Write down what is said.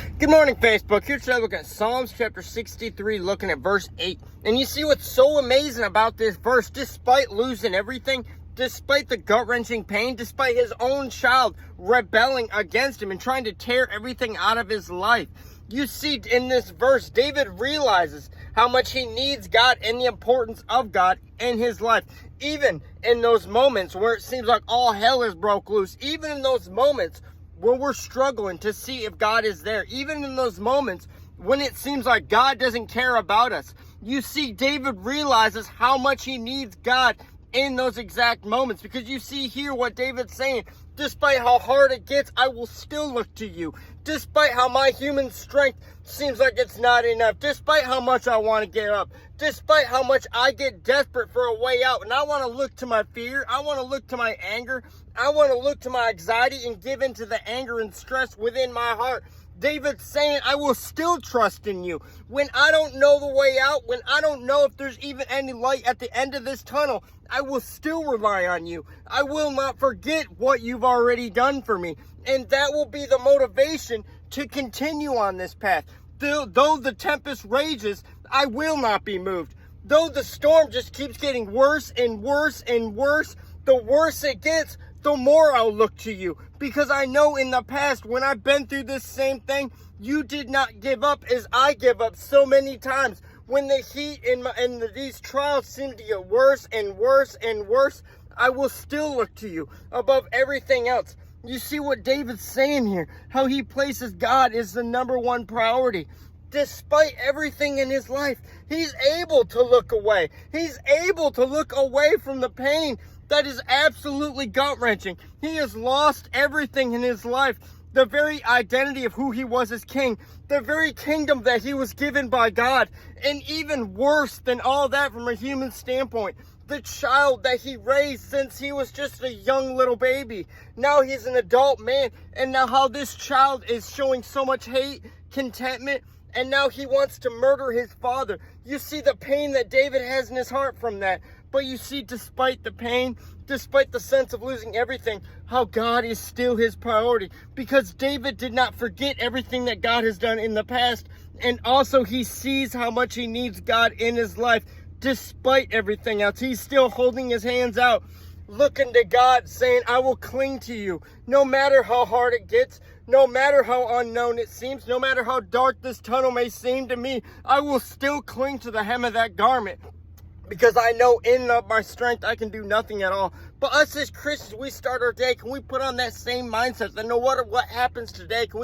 Good morning, Facebook. Here today, looking at Psalms chapter 63, looking at verse 8. And you see what's so amazing about this verse, despite losing everything, despite the gut-wrenching pain, despite his own child rebelling against him and trying to tear everything out of his life. You see in this verse, David realizes how much he needs God and the importance of God in his life. Even in those moments where it seems like all hell is broke loose, even in those moments when we're struggling to see if God is there, even in those moments when it seems like God doesn't care about us, you see David realizes how much he needs God in those exact moments. Because you see here what David's saying: despite how hard it gets, I will still look to you. Despite how my human strength seems like it's not enough, despite how much I want to get up, despite how much I get desperate for a way out, and I want to look to my fear, I want to look to my anger, I want to look to my anxiety and give into the anger and stress within my heart. David's saying, I will still trust in you. When I don't know the way out, when I don't know if there's even any light at the end of this tunnel, I will still rely on you. I will not forget what you've already done for me. And that will be the motivation to continue on this path. Though the tempest rages, I will not be moved. Though the storm just keeps getting worse and worse and worse, the worse it gets, the more I'll look to you. Because I know in the past, when I've been through this same thing, you did not give up as I give up so many times. When the heat and these trials seem to get worse and worse and worse, I will still look to you above everything else. You see what David's saying here, how he places God as the number one priority. Despite everything in his life, he's able to look away. He's able to look away from the pain that is absolutely gut-wrenching. He has lost everything in his life. The very identity of who he was as king, the very kingdom that he was given by God, and even worse than all that from a human standpoint, the child that he raised since he was just a young little baby. Now he's an adult man, and now how this child is showing so much hate, contentment, and now he wants to murder his father. You see the pain that David has in his heart from that. But you see, despite the pain, despite the sense of losing everything, how God is still his priority. Because David did not forget everything that God has done in the past. And also he sees how much he needs God in his life. Despite everything else, he's still holding his hands out, looking to God, saying, I will cling to you. No matter how hard it gets, no matter how unknown it seems, no matter how dark this tunnel may seem to me, I will still cling to the hem of that garment. Because I know in and of my strength, I can do nothing at all. But us as Christians, we start our day, can we put on that same mindset that no matter what happens today, can we